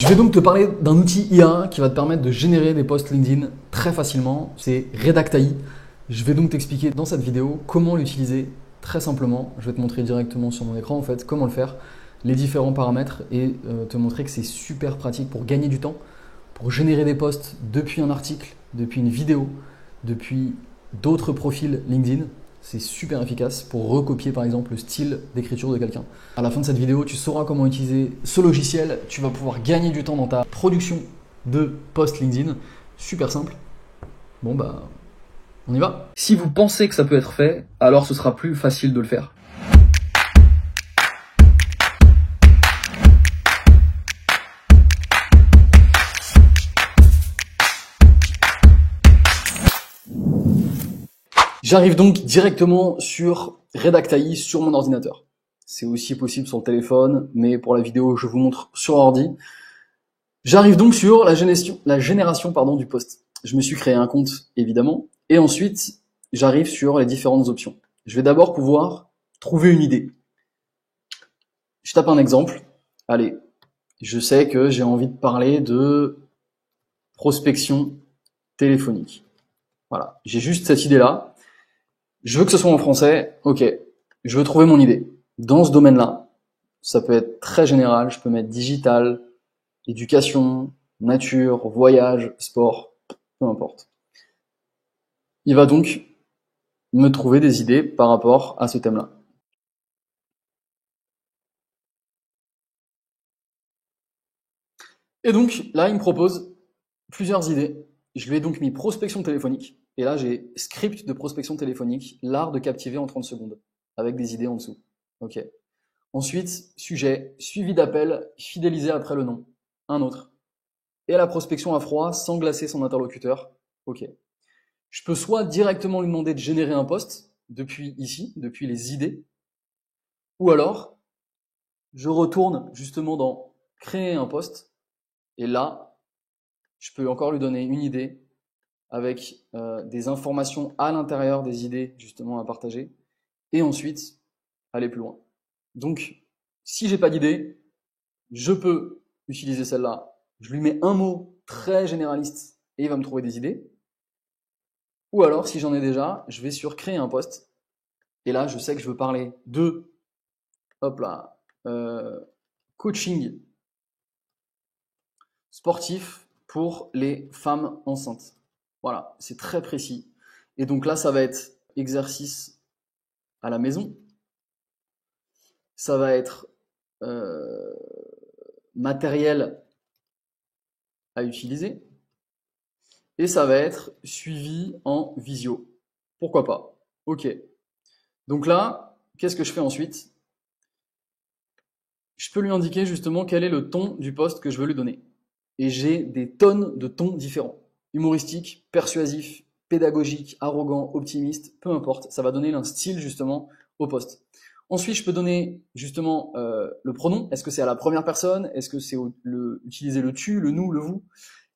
Je vais donc te parler d'un outil IA qui va te permettre de générer des posts LinkedIn très facilement. C'est Redactai. Je vais donc t'expliquer dans cette vidéo comment l'utiliser très simplement. Je vais te montrer directement sur mon écran en fait comment le faire, les différents paramètres et te montrer que c'est super pratique pour gagner du temps, pour générer des posts depuis un article, depuis une vidéo, depuis d'autres profils LinkedIn. C'est super efficace pour recopier par exemple le style d'écriture de quelqu'un. À la fin de cette vidéo, tu sauras comment utiliser ce logiciel. Tu vas pouvoir gagner du temps dans ta production de posts LinkedIn. Super simple. Bon bah, on y va. Si vous pensez que ça peut être fait, alors ce sera plus facile de le faire. J'arrive donc directement sur Redactai sur mon ordinateur. C'est aussi possible sur le téléphone, mais pour la vidéo, je vous montre sur ordi. J'arrive donc sur la génération du post. Je me suis créé un compte, évidemment, et ensuite, j'arrive sur les différentes options. Je vais d'abord pouvoir trouver une idée. Je tape un exemple. Allez, je sais que j'ai envie de parler de prospection téléphonique. Voilà, j'ai juste cette idée-là. Je veux que ce soit en français. Ok, je veux trouver mon idée. Dans ce domaine-là, ça peut être très général. Je peux mettre digital, éducation, nature, voyage, sport, peu importe. Il va donc me trouver des idées par rapport à ce thème-là. Et donc là, il me propose plusieurs idées. Je lui ai donc mis prospection téléphonique. Et là, j'ai script de prospection téléphonique, l'art de captiver en 30 secondes, avec des idées en dessous. Ok. Ensuite, sujet, suivi d'appel, fidéliser après le nom. Un autre. Et la prospection à froid, sans glacer son interlocuteur. Ok. Je peux soit directement lui demander de générer un post, depuis ici, depuis les idées, ou alors, je retourne justement dans créer un post, et là, je peux encore lui donner une idée avec des informations à l'intérieur des idées justement à partager, et ensuite aller plus loin. Donc, si j'ai pas d'idée, je peux utiliser celle-là. Je lui mets un mot très généraliste et il va me trouver des idées. Ou alors, si j'en ai déjà, je vais sur créer un post. Et là, je sais que je veux parler de, hop là, coaching sportif pour les femmes enceintes. Voilà, c'est très précis. Et donc là, ça va être exercice à la maison. Ça va être matériel à utiliser. Et ça va être suivi en visio. Pourquoi pas? Ok. Donc là, qu'est-ce que je fais ensuite? Je peux lui indiquer justement quel est le ton du post que je veux lui donner. Et j'ai des tonnes de tons différents. Humoristique, persuasif, pédagogique, arrogant, optimiste, peu importe. Ça va donner un style justement au post. Ensuite, je peux donner justement le pronom. Est-ce que c'est à la première personne? Est-ce que c'est utiliser le tu, le nous, le vous?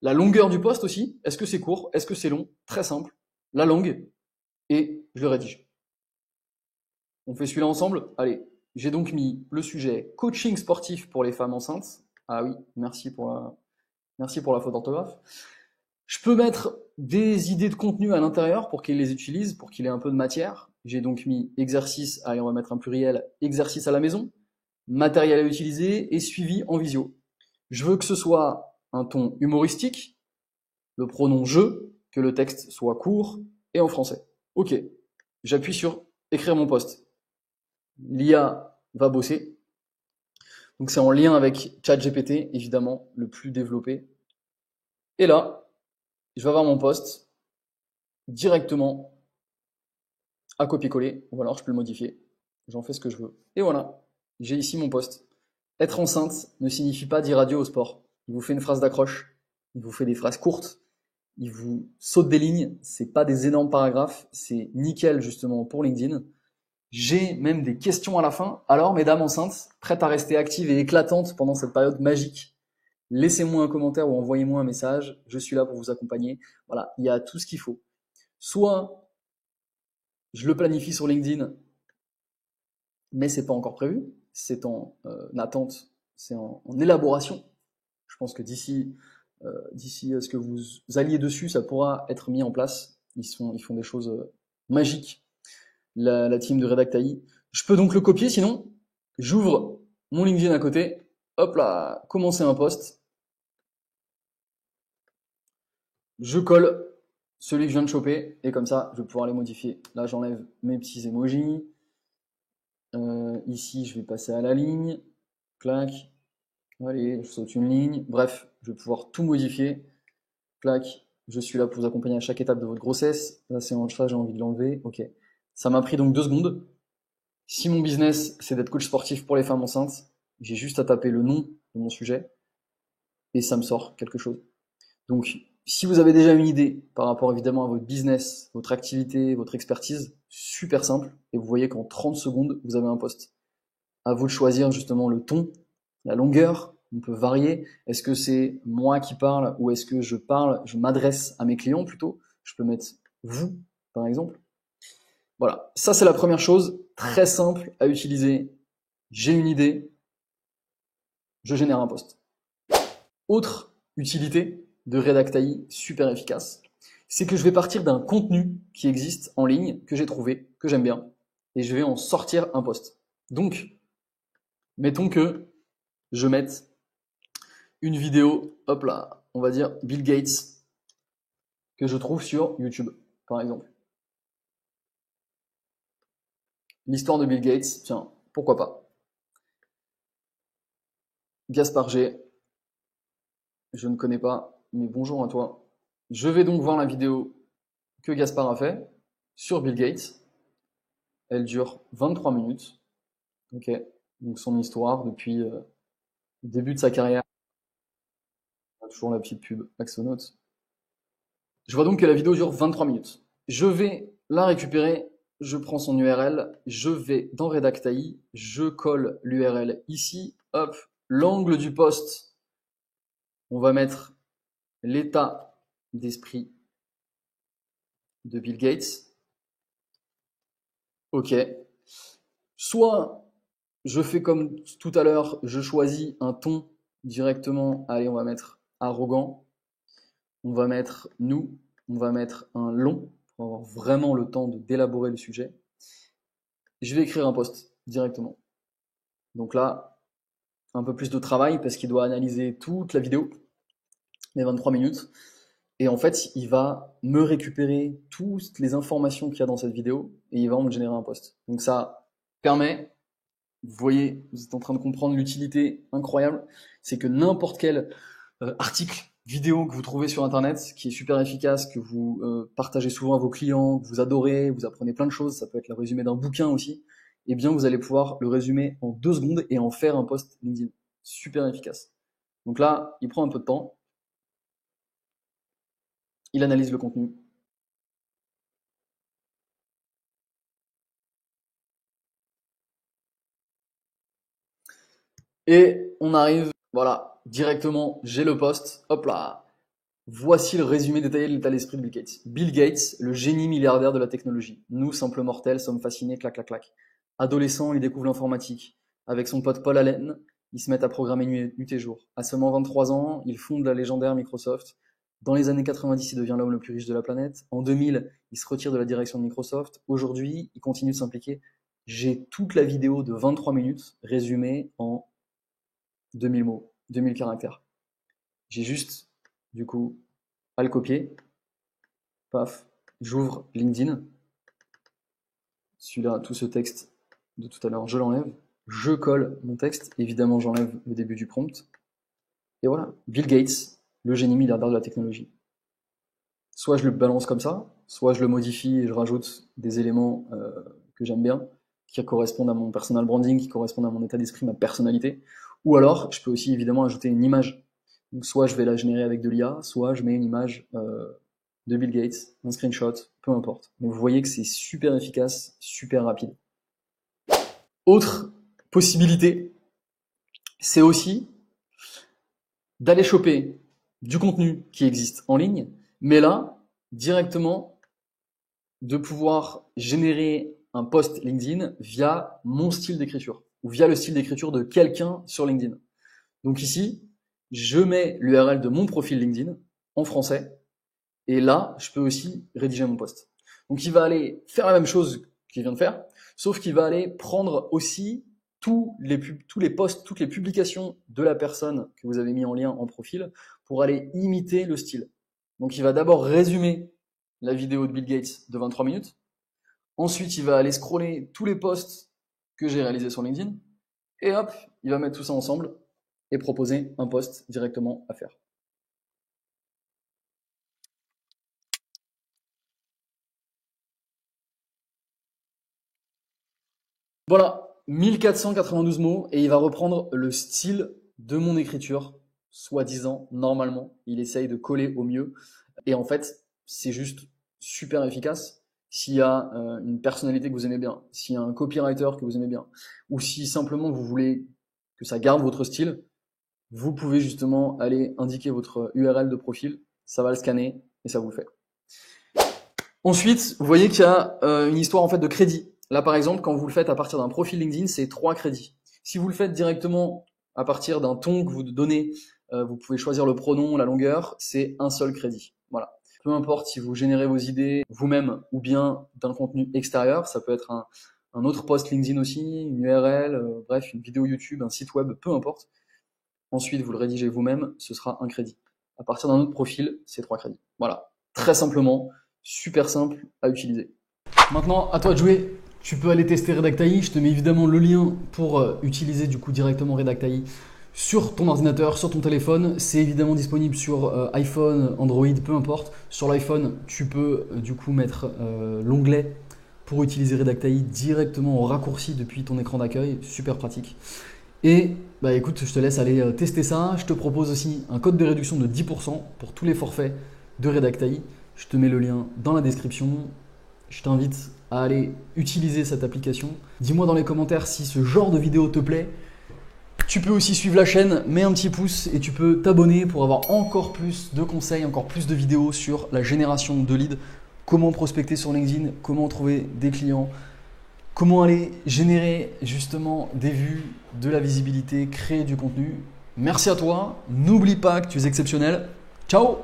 La longueur du post aussi. Est-ce que c'est court? Est-ce que c'est long? Très simple. La langue. Et je le rédige. On fait celui-là ensemble? Allez. J'ai donc mis le sujet coaching sportif pour les femmes enceintes. Ah oui, merci pour la faute d'orthographe. Je peux mettre des idées de contenu à l'intérieur pour qu'il les utilise, pour qu'il ait un peu de matière. J'ai donc mis exercice, allez on va mettre un pluriel, exercice à la maison, matériel à utiliser et suivi en visio. Je veux que ce soit un ton humoristique, le pronom je, que le texte soit court et en français. Ok, j'appuie sur écrire mon post. L'IA va bosser. Donc c'est en lien avec ChatGPT, évidemment, le plus développé. Et là, je vais avoir mon post directement à copier-coller, ou alors je peux le modifier. J'en fais ce que je veux. Et voilà, j'ai ici mon post. Être enceinte ne signifie pas dire adieu au sport. Il vous fait une phrase d'accroche, il vous fait des phrases courtes, il vous saute des lignes, c'est pas des énormes paragraphes, c'est nickel justement pour LinkedIn. J'ai même des questions à la fin. Alors, mesdames enceintes, prêtes à rester actives et éclatantes pendant cette période magique, laissez-moi un commentaire ou envoyez-moi un message. Je suis là pour vous accompagner. Voilà, il y a tout ce qu'il faut. Soit je le planifie sur LinkedIn, mais c'est pas encore prévu. C'est en attente, c'est en élaboration. Je pense que d'ici à ce que vous alliez dessus, ça pourra être mis en place. Ils font des choses magiques, la team de Redact AI. Je peux donc le copier, sinon j'ouvre mon LinkedIn à côté, hop là, commencer un post, je colle celui que je viens de choper, et comme ça, je vais pouvoir les modifier. Là, j'enlève mes petits emojis. Ici, je vais passer à la ligne. Clac. Allez, je saute une ligne. Bref, je vais pouvoir tout modifier. Clac. Je suis là pour vous accompagner à chaque étape de votre grossesse. Là, c'est en chat, j'ai envie de l'enlever. Ok. Ça m'a pris donc 2 secondes. Si mon business, c'est d'être coach sportif pour les femmes enceintes, j'ai juste à taper le nom de mon sujet et ça me sort quelque chose. Donc, si vous avez déjà une idée par rapport évidemment à votre business, votre activité, votre expertise, super simple, et vous voyez qu'en 30 secondes, vous avez un post. À vous de choisir justement le ton, la longueur, on peut varier. Est-ce que c'est moi qui parle ou est-ce que je parle, je m'adresse à mes clients plutôt? Je peux mettre vous, par exemple. Voilà, ça c'est la première chose, très simple à utiliser. J'ai une idée, je génère un post. Autre utilité de Redact AI super efficace, c'est que je vais partir d'un contenu qui existe en ligne, que j'ai trouvé, que j'aime bien, et je vais en sortir un post. Donc, mettons que je mette une vidéo, hop là, on va dire Bill Gates, que je trouve sur YouTube, par exemple. L'histoire de Bill Gates, tiens, pourquoi pas. Gaspard G, je ne connais pas, mais bonjour à toi. Je vais donc voir la vidéo que Gaspard a fait sur Bill Gates. Elle dure 23 minutes. Ok, donc son histoire depuis le début de sa carrière. On a toujours la petite pub Axonote. Je vois donc que la vidéo dure 23 minutes. Je vais la récupérer, je prends son URL, je vais dans Redact AI, je colle l'URL ici, hop, l'angle du post, on va mettre l'état d'esprit de Bill Gates. Ok. Soit je fais comme tout à l'heure, je choisis un ton directement. Allez, on va mettre arrogant. On va mettre nous. On va mettre un long pour avoir vraiment le temps d'élaborer le sujet. Je vais écrire un post directement. Donc là, un peu plus de travail parce qu'il doit analyser toute la vidéo, les 23 minutes. Et en fait, il va me récupérer toutes les informations qu'il y a dans cette vidéo et il va me générer un post. Donc ça permet, vous voyez, vous êtes en train de comprendre l'utilité incroyable, c'est que n'importe quel article, vidéo que vous trouvez sur Internet, qui est super efficace, que vous partagez souvent à vos clients, que vous adorez, vous apprenez plein de choses, ça peut être le résumé d'un bouquin aussi, eh bien vous allez pouvoir le résumer en 2 secondes et en faire un post LinkedIn. Super efficace. Donc là, il prend un peu de temps, il analyse le contenu. Et on arrive, voilà, directement, j'ai le post, hop là, voici le résumé détaillé de l'état d'esprit de Bill Gates. Bill Gates, le génie milliardaire de la technologie. Nous, simples mortels, sommes fascinés, clac, clac, clac. Adolescent, il découvre l'informatique. Avec son pote Paul Allen, ils se mettent à programmer nuit et jour. À seulement 23 ans, il fonde la légendaire Microsoft. Dans les années 90, il devient l'homme le plus riche de la planète. En 2000, il se retire de la direction de Microsoft. Aujourd'hui, il continue de s'impliquer. J'ai toute la vidéo de 23 minutes résumée en 2000 mots, 2000 caractères. J'ai juste, du coup, à le copier. Paf, j'ouvre LinkedIn. Celui-là, tout ce texte de tout à l'heure, je l'enlève. Je colle mon texte. Évidemment, j'enlève le début du prompt. Et voilà, Bill Gates, le génie milliardaire de la technologie. Soit je le balance comme ça, soit je le modifie et je rajoute des éléments que j'aime bien, qui correspondent à mon personal branding, qui correspondent à mon état d'esprit, ma personnalité. Ou alors, je peux aussi évidemment ajouter une image. Donc soit je vais la générer avec de l'IA, soit je mets une image de Bill Gates, un screenshot, peu importe. Mais vous voyez que c'est super efficace, super rapide. Autre possibilité, c'est aussi d'aller choper du contenu qui existe en ligne, mais là, directement, de pouvoir générer un post LinkedIn via mon style d'écriture, ou via le style d'écriture de quelqu'un sur LinkedIn. Donc ici, je mets l'URL de mon profil LinkedIn en français, et là, je peux aussi rédiger mon post. Donc, il va aller faire la même chose qu'il vient de faire, sauf qu'il va aller prendre aussi tous les posts, toutes les publications de la personne que vous avez mis en lien en profil pour aller imiter le style. Donc, il va d'abord résumer la vidéo de Bill Gates de 23 minutes. Ensuite, il va aller scroller tous les posts que j'ai réalisés sur LinkedIn. Et hop, il va mettre tout ça ensemble et proposer un post directement à faire. Voilà, 1492 mots et il va reprendre le style de mon écriture, soi-disant, normalement. Il essaye de coller au mieux. Et en fait, c'est juste super efficace. S'il y a une personnalité que vous aimez bien, s'il y a un copywriter que vous aimez bien, ou si simplement vous voulez que ça garde votre style, vous pouvez justement aller indiquer votre URL de profil, ça va le scanner et ça vous le fait. Ensuite, vous voyez qu'il y a une histoire en fait de crédit. Là, par exemple, quand vous le faites à partir d'un profil LinkedIn, c'est 3 crédits. Si vous le faites directement à partir d'un ton que vous donnez, vous pouvez choisir le pronom, la longueur, c'est un seul crédit. Voilà. Peu importe si vous générez vos idées vous-même ou bien d'un contenu extérieur, ça peut être un autre post LinkedIn aussi, une URL, bref, une vidéo YouTube, un site web, peu importe. Ensuite, vous le rédigez vous-même, ce sera un crédit. À partir d'un autre profil, c'est 3 crédits. Voilà. Très simplement, super simple à utiliser. Maintenant, à toi de jouer. Tu peux aller tester Redactai. Je te mets évidemment le lien pour utiliser du coup directement Redactai sur ton ordinateur, sur ton téléphone. C'est évidemment disponible sur iPhone, Android, peu importe. Sur l'iPhone, tu peux du coup mettre l'onglet pour utiliser Redactai directement en raccourci depuis ton écran d'accueil. Super pratique. Et bah écoute, je te laisse aller tester ça. Je te propose aussi un code de réduction de 10% pour tous les forfaits de Redactai. Je te mets le lien dans la description. Je t'invite à aller utiliser cette application. Dis-moi dans les commentaires si ce genre de vidéo te plaît. Tu peux aussi suivre la chaîne, mets un petit pouce et tu peux t'abonner pour avoir encore plus de conseils, encore plus de vidéos sur la génération de leads, comment prospecter sur LinkedIn, comment trouver des clients, comment aller générer justement des vues, de la visibilité, créer du contenu. Merci à toi, n'oublie pas que tu es exceptionnel. Ciao!